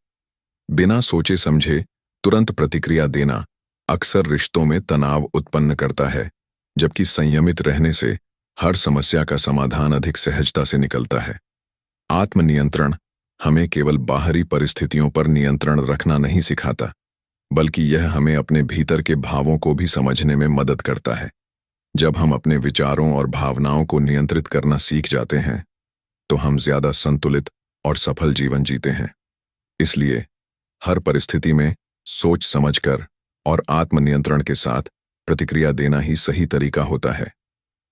बिना सोचे समझे तुरंत प्रतिक्रिया देना अक्सर रिश्तों में तनाव उत्पन्न करता है, जबकि संयमित रहने से हर समस्या का समाधान अधिक सहजता से निकलता है। आत्मनियंत्रण हमें केवल बाहरी परिस्थितियों पर नियंत्रण रखना नहीं सिखाता, बल्कि यह हमें अपने भीतर के भावों को भी समझने में मदद करता है। जब हम अपने विचारों और भावनाओं को नियंत्रित करना सीख जाते हैं, तो हम ज्यादा संतुलित और सफल जीवन जीते हैं। इसलिए हर परिस्थिति में सोच समझकर और आत्मनियंत्रण के साथ प्रतिक्रिया देना ही सही तरीका होता है।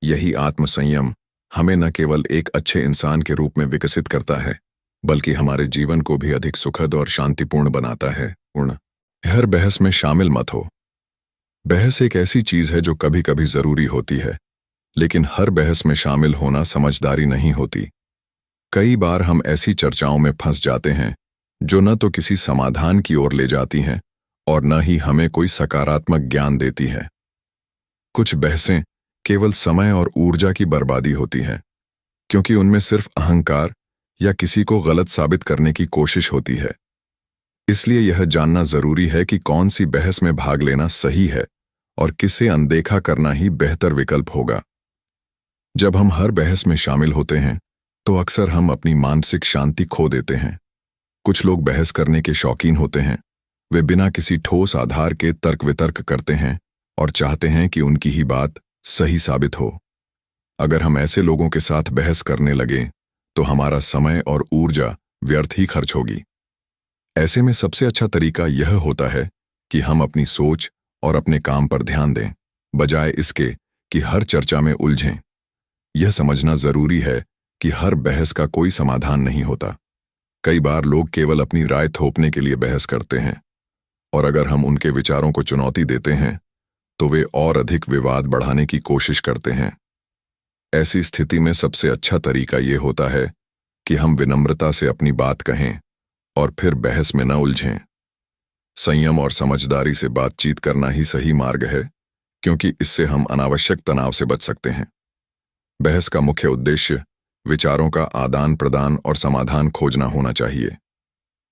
यही आत्मसंयम हमें न केवल एक अच्छे इंसान के रूप में विकसित करता है, बल्कि हमारे जीवन को भी अधिक सुखद और शांतिपूर्ण बनाता है। हर बहस में शामिल मत हो। बहस एक ऐसी चीज है जो कभी कभी जरूरी होती है, लेकिन हर बहस में शामिल होना समझदारी नहीं होती। कई बार हम ऐसी चर्चाओं में फंस जाते हैं जो न तो किसी समाधान की ओर ले जाती हैं और न ही हमें कोई सकारात्मक ज्ञान देती है। कुछ बहसें केवल समय और ऊर्जा की बर्बादी होती हैं, क्योंकि उनमें सिर्फ अहंकार या किसी को गलत साबित करने की कोशिश होती है। इसलिए यह जानना जरूरी है कि कौन सी बहस में भाग लेना सही है और किसे अनदेखा करना ही बेहतर विकल्प होगा। जब हम हर बहस में शामिल होते हैं, तो अक्सर हम अपनी मानसिक शांति खो देते हैं। कुछ लोग बहस करने के शौकीन होते हैं। वे बिना किसी ठोस आधार के तर्क वितर्क करते हैं और चाहते हैं कि उनकी ही बात सही साबित हो। अगर हम ऐसे लोगों के साथ बहस करने लगे, तो हमारा समय और ऊर्जा व्यर्थ ही खर्च होगी। ऐसे में सबसे अच्छा तरीका यह होता है कि हम अपनी सोच और अपने काम पर ध्यान दें, बजाय इसके कि हर चर्चा में उलझें। यह समझना जरूरी है कि हर बहस का कोई समाधान नहीं होता। कई बार लोग केवल अपनी राय थोपने के लिए बहस करते हैं, और अगर हम उनके विचारों को चुनौती देते हैं, तो वे और अधिक विवाद बढ़ाने की कोशिश करते हैं। ऐसी स्थिति में सबसे अच्छा तरीका ये होता है कि हम विनम्रता से अपनी बात कहें और फिर बहस में न उलझें। संयम और समझदारी से बातचीत करना ही सही मार्ग है, क्योंकि इससे हम अनावश्यक तनाव से बच सकते हैं। बहस का मुख्य उद्देश्य विचारों का आदान प्रदान और समाधान खोजना होना चाहिए,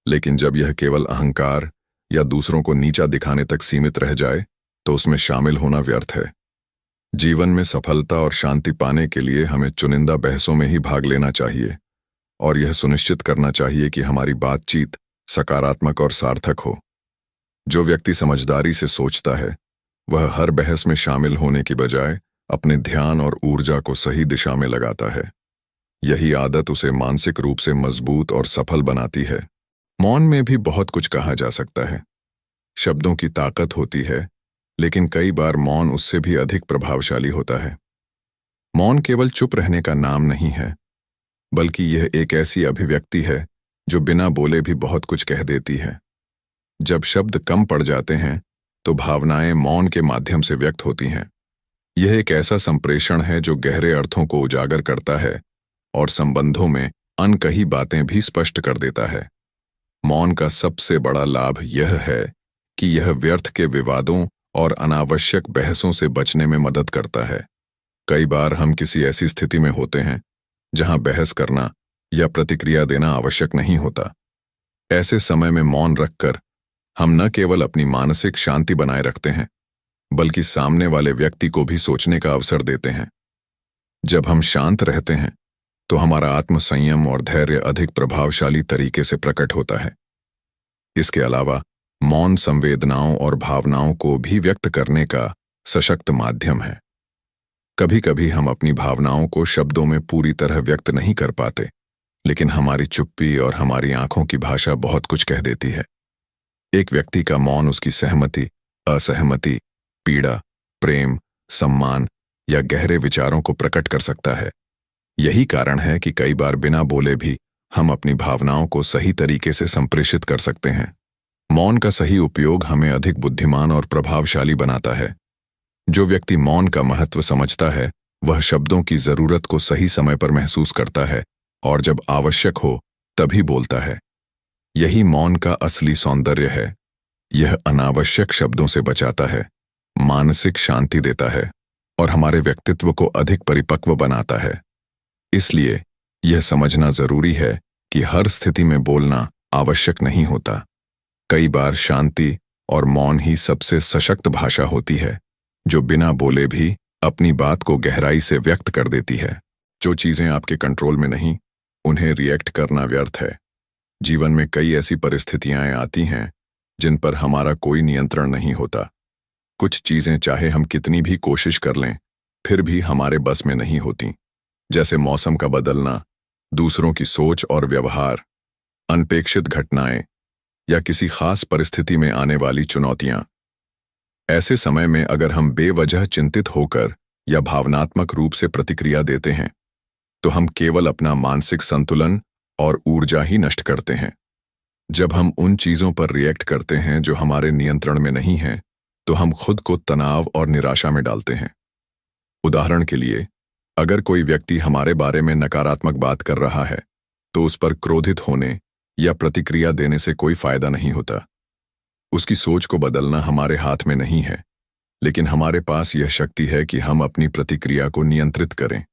लेकिन जब यह केवल अहंकार या दूसरों को नीचा दिखाने तक सीमित रह जाए, तो उसमें शामिल होना व्यर्थ है। जीवन में सफलता और शांति पाने के लिए हमें चुनिंदा बहसों में ही भाग लेना चाहिए और यह सुनिश्चित करना चाहिए कि हमारी बातचीत सकारात्मक और सार्थक हो। जो व्यक्ति समझदारी से सोचता है, वह हर बहस में शामिल होने की बजाय अपने ध्यान और ऊर्जा को सही दिशा में लगाता है। यही आदत उसे मानसिक रूप से मजबूत और सफल बनाती है। मौन में भी बहुत कुछ कहा जा सकता है। शब्दों की ताकत होती है, लेकिन कई बार मौन उससे भी अधिक प्रभावशाली होता है। मौन केवल चुप रहने का नाम नहीं है, बल्कि यह एक ऐसी अभिव्यक्ति है जो बिना बोले भी बहुत कुछ कह देती है। जब शब्द कम पड़ जाते हैं, तो भावनाएं मौन के माध्यम से व्यक्त होती हैं। यह एक ऐसा संप्रेषण है जो गहरे अर्थों को उजागर करता है और संबंधों में अनकही बातें भी स्पष्ट कर देता है। मौन का सबसे बड़ा लाभ यह है कि यह व्यर्थ के विवादों और अनावश्यक बहसों से बचने में मदद करता है। कई बार हम किसी ऐसी स्थिति में होते हैं जहां बहस करना या प्रतिक्रिया देना आवश्यक नहीं होता। ऐसे समय में मौन रखकर हम न केवल अपनी मानसिक शांति बनाए रखते हैं, बल्कि सामने वाले व्यक्ति को भी सोचने का अवसर देते हैं। जब हम शांत रहते हैं तो हमारा आत्मसंयम और धैर्य अधिक प्रभावशाली तरीके से प्रकट होता है। इसके अलावा मौन संवेदनाओं और भावनाओं को भी व्यक्त करने का सशक्त माध्यम है। कभी कभी हम अपनी भावनाओं को शब्दों में पूरी तरह व्यक्त नहीं कर पाते, लेकिन हमारी चुप्पी और हमारी आंखों की भाषा बहुत कुछ कह देती है। एक व्यक्ति का मौन उसकी सहमति, असहमति, पीड़ा, प्रेम, सम्मान या गहरे विचारों को प्रकट कर सकता है। यही कारण है कि कई बार बिना बोले भी हम अपनी भावनाओं को सही तरीके से संप्रेषित कर सकते हैं। मौन का सही उपयोग हमें अधिक बुद्धिमान और प्रभावशाली बनाता है। जो व्यक्ति मौन का महत्व समझता है, वह शब्दों की जरूरत को सही समय पर महसूस करता है और जब आवश्यक हो तभी बोलता है। यही मौन का असली सौंदर्य है। यह अनावश्यक शब्दों से बचाता है, मानसिक शांति देता है और हमारे व्यक्तित्व को अधिक परिपक्व बनाता है। इसलिए यह समझना जरूरी है कि हर स्थिति में बोलना आवश्यक नहीं होता। कई बार शांति और मौन ही सबसे सशक्त भाषा होती है, जो बिना बोले भी अपनी बात को गहराई से व्यक्त कर देती है। जो चीजें आपके कंट्रोल में नहीं, उन्हें रिएक्ट करना व्यर्थ है। जीवन में कई ऐसी परिस्थितियां आती हैं जिन पर हमारा कोई नियंत्रण नहीं होता। कुछ चीजें चाहे हम कितनी भी कोशिश कर लें, फिर भी हमारे बस में नहीं होती, जैसे मौसम का बदलना, दूसरों की सोच और व्यवहार, अनपेक्षित घटनाएं या किसी खास परिस्थिति में आने वाली चुनौतियां। ऐसे समय में अगर हम बेवजह चिंतित होकर या भावनात्मक रूप से प्रतिक्रिया देते हैं, तो हम केवल अपना मानसिक संतुलन और ऊर्जा ही नष्ट करते हैं। जब हम उन चीजों पर रिएक्ट करते हैं जो हमारे नियंत्रण में नहीं हैं, तो हम खुद को तनाव और निराशा में डालते हैं। उदाहरण के लिए, अगर कोई व्यक्ति हमारे बारे में नकारात्मक बात कर रहा है, तो उस पर क्रोधित होने या प्रतिक्रिया देने से कोई फायदा नहीं होता। उसकी सोच को बदलना हमारे हाथ में नहीं है, लेकिन हमारे पास यह शक्ति है कि हम अपनी प्रतिक्रिया को नियंत्रित करें।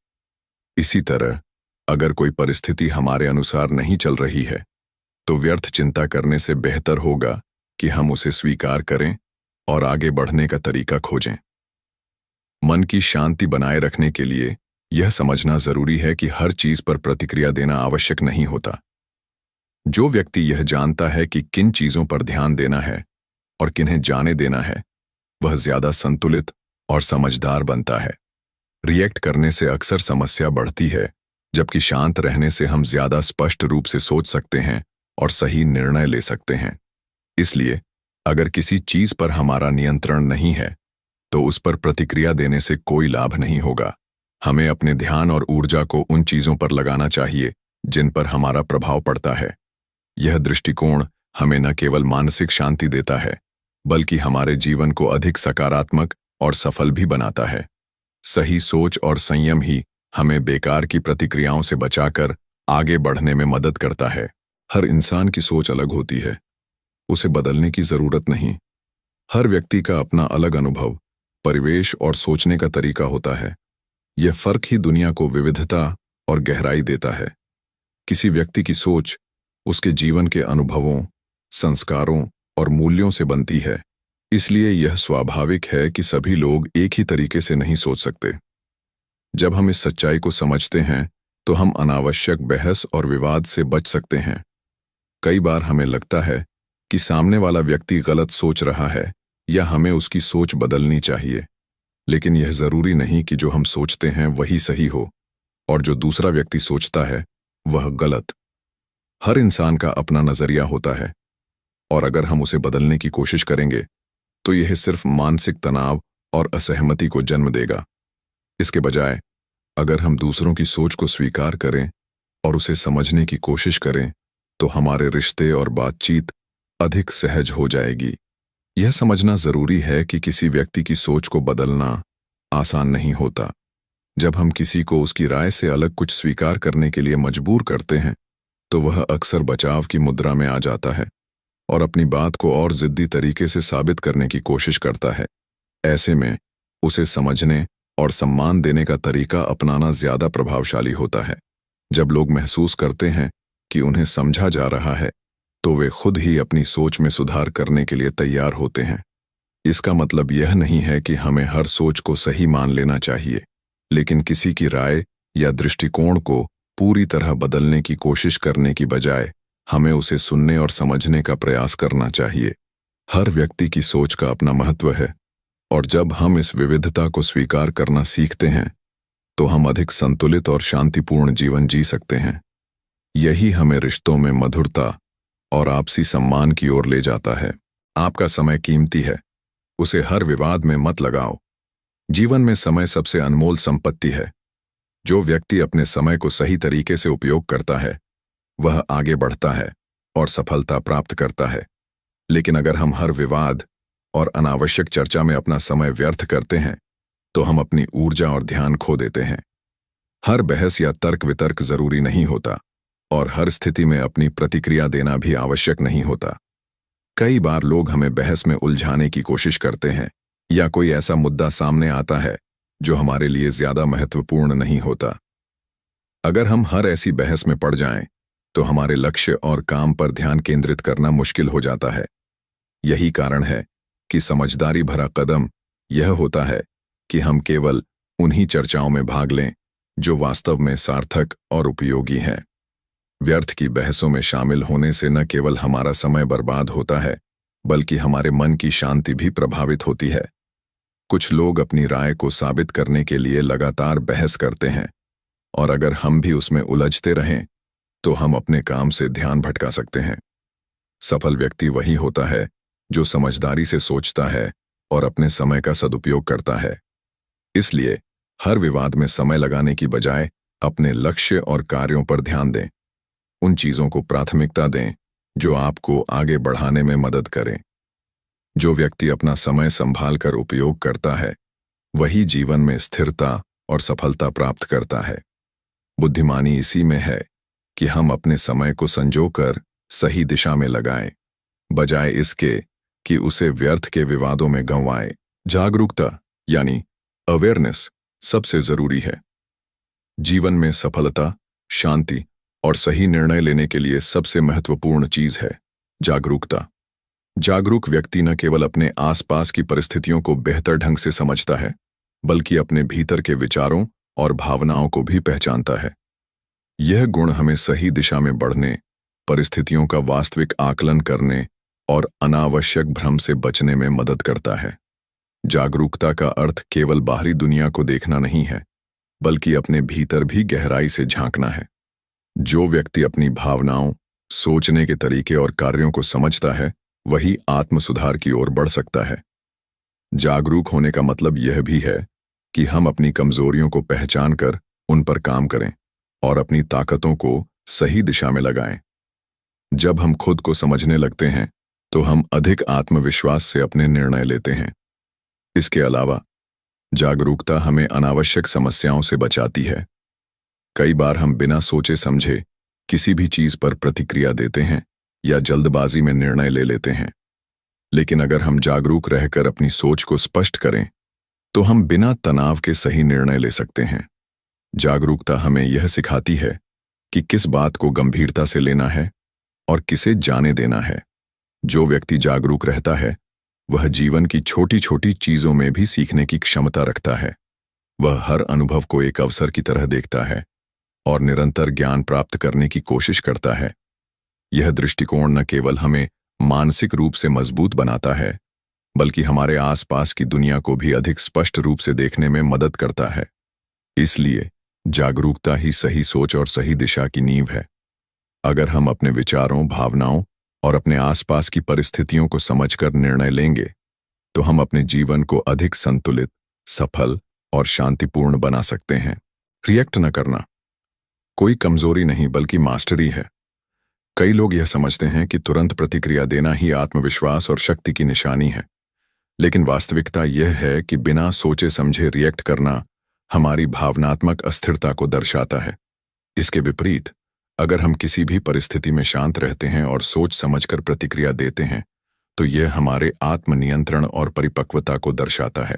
इसी तरह, अगर कोई परिस्थिति हमारे अनुसार नहीं चल रही है, तो व्यर्थ चिंता करने से बेहतर होगा कि हम उसे स्वीकार करें और आगे बढ़ने का तरीका खोजें। मन की शांति बनाए रखने के लिए यह समझना जरूरी है कि हर चीज पर प्रतिक्रिया देना आवश्यक नहीं होता। जो व्यक्ति यह जानता है कि किन चीजों पर ध्यान देना है और किन्हें जाने देना है, वह ज्यादा संतुलित और समझदार बनता है। रिएक्ट करने से अक्सर समस्या बढ़ती है, जबकि शांत रहने से हम ज्यादा स्पष्ट रूप से सोच सकते हैं और सही निर्णय ले सकते हैं। इसलिए अगर किसी चीज पर हमारा नियंत्रण नहीं है, तो उस पर प्रतिक्रिया देने से कोई लाभ नहीं होगा। हमें अपने ध्यान और ऊर्जा को उन चीजों पर लगाना चाहिए जिन पर हमारा प्रभाव पड़ता है। यह दृष्टिकोण हमें न केवल मानसिक शांति देता है, बल्कि हमारे जीवन को अधिक सकारात्मक और सफल भी बनाता है। सही सोच और संयम ही हमें बेकार की प्रतिक्रियाओं से बचाकर आगे बढ़ने में मदद करता है। हर इंसान की सोच अलग होती है, उसे बदलने की जरूरत नहीं। हर व्यक्ति का अपना अलग अनुभव, परिवेश और सोचने का तरीका होता है। यह फर्क ही दुनिया को विविधता और गहराई देता है। किसी व्यक्ति की सोच उसके जीवन के अनुभवों, संस्कारों और मूल्यों से बनती है। इसलिए यह स्वाभाविक है कि सभी लोग एक ही तरीके से नहीं सोच सकते। जब हम इस सच्चाई को समझते हैं, तो हम अनावश्यक बहस और विवाद से बच सकते हैं। कई बार हमें लगता है कि सामने वाला व्यक्ति गलत सोच रहा है या हमें उसकी सोच बदलनी चाहिए, लेकिन यह जरूरी नहीं कि जो हम सोचते हैं वही सही हो और जो दूसरा व्यक्ति सोचता है वह गलत। हर इंसान का अपना नजरिया होता है और अगर हम उसे बदलने की कोशिश करेंगे, तो यह सिर्फ मानसिक तनाव और असहमति को जन्म देगा। इसके बजाय अगर हम दूसरों की सोच को स्वीकार करें और उसे समझने की कोशिश करें, तो हमारे रिश्ते और बातचीत अधिक सहज हो जाएगी। यह समझना जरूरी है कि किसी व्यक्ति की सोच को बदलना आसान नहीं होता। जब हम किसी को उसकी राय से अलग कुछ स्वीकार करने के लिए मजबूर करते हैं, तो वह अक्सर बचाव की मुद्रा में आ जाता है और अपनी बात को और जिद्दी तरीके से साबित करने की कोशिश करता है। ऐसे में उसे समझने और सम्मान देने का तरीका अपनाना ज्यादा प्रभावशाली होता है। जब लोग महसूस करते हैं कि उन्हें समझा जा रहा है, तो वे खुद ही अपनी सोच में सुधार करने के लिए तैयार होते हैं। इसका मतलब यह नहीं है कि हमें हर सोच को सही मान लेना चाहिए, लेकिन किसी की राय या दृष्टिकोण को पूरी तरह बदलने की कोशिश करने की बजाय हमें उसे सुनने और समझने का प्रयास करना चाहिए। हर व्यक्ति की सोच का अपना महत्व है, और जब हम इस विविधता को स्वीकार करना सीखते हैं, तो हम अधिक संतुलित और शांतिपूर्ण जीवन जी सकते हैं। यही हमें रिश्तों में मधुरता और आपसी सम्मान की ओर ले जाता है। आपका समय कीमती है, उसे हर विवाद में मत लगाओ। जीवन में समय सबसे अनमोल संपत्ति है। जो व्यक्ति अपने समय को सही तरीके से उपयोग करता है, वह आगे बढ़ता है और सफलता प्राप्त करता है। लेकिन अगर हम हर विवाद और अनावश्यक चर्चा में अपना समय व्यर्थ करते हैं, तो हम अपनी ऊर्जा और ध्यान खो देते हैं। हर बहस या तर्क वितर्क जरूरी नहीं होता, और हर स्थिति में अपनी प्रतिक्रिया देना भी आवश्यक नहीं होता। कई बार लोग हमें बहस में उलझाने की कोशिश करते हैं, या कोई ऐसा मुद्दा सामने आता है जो हमारे लिए ज्यादा महत्वपूर्ण नहीं होता। अगर हम हर ऐसी बहस में पड़ जाएं, तो हमारे लक्ष्य और काम पर ध्यान केंद्रित करना मुश्किल हो जाता है। यही कारण है कि समझदारी भरा कदम यह होता है कि हम केवल उन्हीं चर्चाओं में भाग लें जो वास्तव में सार्थक और उपयोगी हैं। व्यर्थ की बहसों में शामिल होने से न केवल हमारा समय बर्बाद होता है, बल्कि हमारे मन की शांति भी प्रभावित होती है। कुछ लोग अपनी राय को साबित करने के लिए लगातार बहस करते हैं, और अगर हम भी उसमें उलझते रहें, तो हम अपने काम से ध्यान भटका सकते हैं। सफल व्यक्ति वही होता है जो समझदारी से सोचता है और अपने समय का सदुपयोग करता है। इसलिए हर विवाद में समय लगाने की बजाय अपने लक्ष्य और कार्यों पर ध्यान दें। उन चीजों को प्राथमिकता दें जो आपको आगे बढ़ाने में मदद करें। जो व्यक्ति अपना समय संभाल कर उपयोग करता है, वही जीवन में स्थिरता और सफलता प्राप्त करता है। बुद्धिमानी इसी में है कि हम अपने समय को संजोकर सही दिशा में लगाएं, बजाय इसके कि उसे व्यर्थ के विवादों में गंवाएं। जागरूकता यानी अवेयरनेस सबसे जरूरी है। जीवन में सफलता, शांति और सही निर्णय लेने के लिए सबसे महत्वपूर्ण चीज है जागरूकता। जागरूक व्यक्ति न केवल अपने आसपास की परिस्थितियों को बेहतर ढंग से समझता है, बल्कि अपने भीतर के विचारों और भावनाओं को भी पहचानता है। यह गुण हमें सही दिशा में बढ़ने, परिस्थितियों का वास्तविक आकलन करने और अनावश्यक भ्रम से बचने में मदद करता है। जागरूकता का अर्थ केवल बाहरी दुनिया को देखना नहीं है, बल्कि अपने भीतर भी गहराई से झांकना है। जो व्यक्ति अपनी भावनाओं, सोचने के तरीके और कार्यों को समझता है, वही आत्म सुधार की ओर बढ़ सकता है। जागरूक होने का मतलब यह भी है कि हम अपनी कमजोरियों को पहचान कर उन पर काम करें और अपनी ताकतों को सही दिशा में लगाएं। जब हम खुद को समझने लगते हैं, तो हम अधिक आत्मविश्वास से अपने निर्णय लेते हैं। इसके अलावा जागरूकता हमें अनावश्यक समस्याओं से बचाती है। कई बार हम बिना सोचे समझे किसी भी चीज पर प्रतिक्रिया देते हैं या जल्दबाजी में निर्णय ले लेते हैं। लेकिन अगर हम जागरूक रहकर अपनी सोच को स्पष्ट करें, तो हम बिना तनाव के सही निर्णय ले सकते हैं। जागरूकता हमें यह सिखाती है कि किस बात को गंभीरता से लेना है और किसे जाने देना है। जो व्यक्ति जागरूक रहता है, वह जीवन की छोटी छोटी चीजों में भी सीखने की क्षमता रखता है। वह हर अनुभव को एक अवसर की तरह देखता है और निरंतर ज्ञान प्राप्त करने की कोशिश करता है। यह दृष्टिकोण न केवल हमें मानसिक रूप से मजबूत बनाता है, बल्कि हमारे आसपास की दुनिया को भी अधिक स्पष्ट रूप से देखने में मदद करता है। इसलिए जागरूकता ही सही सोच और सही दिशा की नींव है। अगर हम अपने विचारों, भावनाओं और अपने आसपास की परिस्थितियों को समझकर निर्णय लेंगे, तो हम अपने जीवन को अधिक संतुलित, सफल और शांतिपूर्ण बना सकते हैं। रिएक्ट न करना कोई कमजोरी नहीं, बल्कि मास्टरी है। कई लोग यह समझते हैं कि तुरंत प्रतिक्रिया देना ही आत्मविश्वास और शक्ति की निशानी है, लेकिन वास्तविकता यह है कि बिना सोचे समझे रिएक्ट करना हमारी भावनात्मक अस्थिरता को दर्शाता है। इसके विपरीत, अगर हम किसी भी परिस्थिति में शांत रहते हैं और सोच समझकर प्रतिक्रिया देते हैं, तो यह हमारे आत्मनियंत्रण और परिपक्वता को दर्शाता है।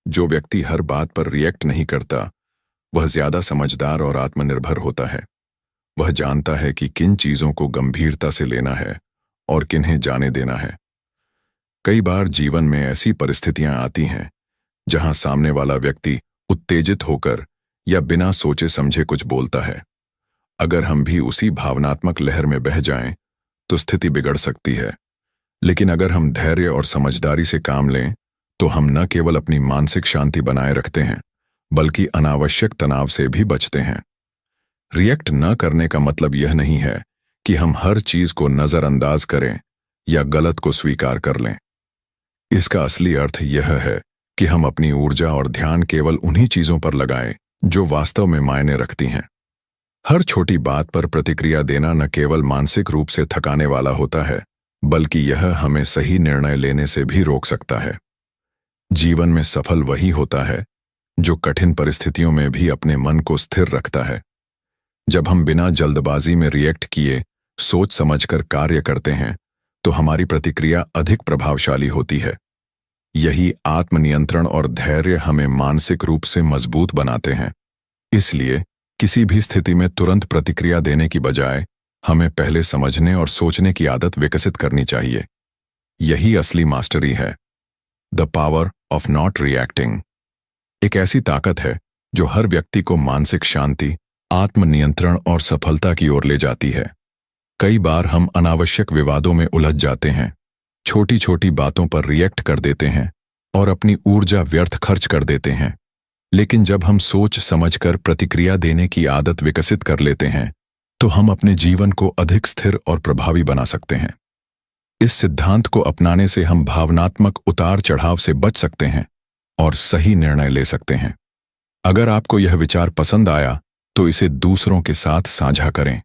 जो व्यक्ति हर बात पर रिएक्ट नहीं करता, वह ज्यादा समझदार और आत्मनिर्भर होता है। वह जानता है कि किन चीजों को गंभीरता से लेना है और किन्हें जाने देना है। कई बार जीवन में ऐसी परिस्थितियां आती हैं जहां सामने वाला व्यक्ति उत्तेजित होकर या बिना सोचे समझे कुछ बोलता है। अगर हम भी उसी भावनात्मक लहर में बह जाएं, तो स्थिति बिगड़ सकती है। लेकिन अगर हम धैर्य और समझदारी से काम लें, तो हम न केवल अपनी मानसिक शांति बनाए रखते हैं, बल्कि अनावश्यक तनाव से भी बचते हैं। रिएक्ट न करने का मतलब यह नहीं है कि हम हर चीज को नजरअंदाज करें या गलत को स्वीकार कर लें। इसका असली अर्थ यह है कि हम अपनी ऊर्जा और ध्यान केवल उन्हीं चीजों पर लगाएं जो वास्तव में मायने रखती हैं। हर छोटी बात पर प्रतिक्रिया देना न केवल मानसिक रूप से थकाने वाला होता है, बल्कि यह हमें सही निर्णय लेने से भी रोक सकता है। जीवन में सफल वही होता है जो कठिन परिस्थितियों में भी अपने मन को स्थिर रखता है। जब हम बिना जल्दबाजी में रिएक्ट किए सोच समझकर कार्य करते हैं, तो हमारी प्रतिक्रिया अधिक प्रभावशाली होती है। यही आत्मनियंत्रण और धैर्य हमें मानसिक रूप से मजबूत बनाते हैं। इसलिए किसी भी स्थिति में तुरंत प्रतिक्रिया देने की बजाय हमें पहले समझने और सोचने की आदत विकसित करनी चाहिए। यही असली मास्टरी है। The power of not reacting एक ऐसी ताकत है जो हर व्यक्ति को मानसिक शांति, आत्मनियंत्रण और सफलता की ओर ले जाती है। कई बार हम अनावश्यक विवादों में उलझ जाते हैं, छोटी छोटी बातों पर रिएक्ट कर देते हैं और अपनी ऊर्जा व्यर्थ खर्च कर देते हैं। लेकिन जब हम सोच समझकर प्रतिक्रिया देने की आदत विकसित कर लेते हैं, तो हम अपने जीवन को अधिक स्थिर और प्रभावी बना सकते हैं। इस सिद्धांत को अपनाने से हम भावनात्मक उतार चढ़ाव से बच सकते हैं और सही निर्णय ले सकते हैं। अगर आपको यह विचार पसंद आया, तो इसे दूसरों के साथ साझा करें